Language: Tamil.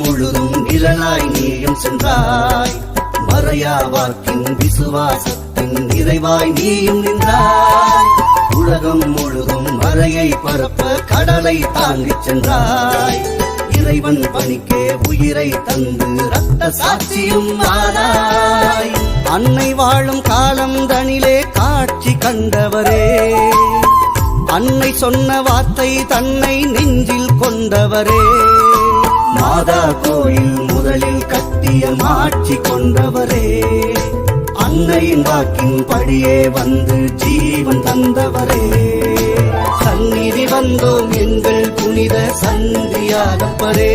முழுதும் நிழலாய் நீயும் சென்றாய். மறையா வாக்கின் விசுவாசத்தின் நிறைவாய் நீயும் நின்றாய். உலகம் முழுதும் மறையை பரப்ப கடலை தாங்கிச் சென்றாய். இறைவன் பணிக்கே உயிரை தந்து ரத்த சாட்சியும் ஆனாய். அன்னை வாழும் காலம் தனிலே காட்சி கண்டவரே, அன்னை சொன்ன வார்த்தை தன்னை நெஞ்சில் கொண்டவரே, மாதா கோயில் முதலில் கட்டிய மாட்சி கொண்டவரே, அன்னையின் வாக்கின் படியே வந்து ஜீவன் தந்தவரே. சந்நிதி வந்தோம் எங்கள் புனித சந்தியாகப்பரே,